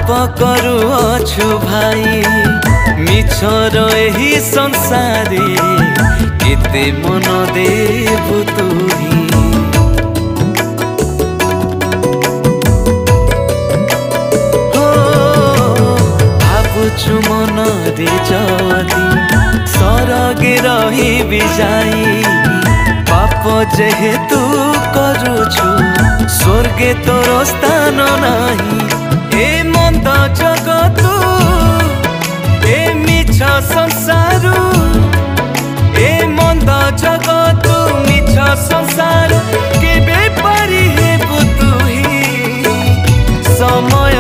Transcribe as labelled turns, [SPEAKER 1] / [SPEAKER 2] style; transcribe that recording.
[SPEAKER 1] କରୁଅଛୁ ଭାଇ ମିଛର ଏହି ସଂସାରେ କେତେ ମନ ଦେବୁ ତୁହି ଭାବୁଛୁ ମନରେ ଯଦି ସରଗେ ରହିବି ଯାଇ ପାପ ଯେହେତୁ କରୁଛୁ ସ୍ୱର୍গে ତୋର ସ୍ଥାନ ନାହିଁ ए मंद जगतु ए मिछ संसार ए मंद जगतु मिछ संसार केबे पारी हेबु तुही समय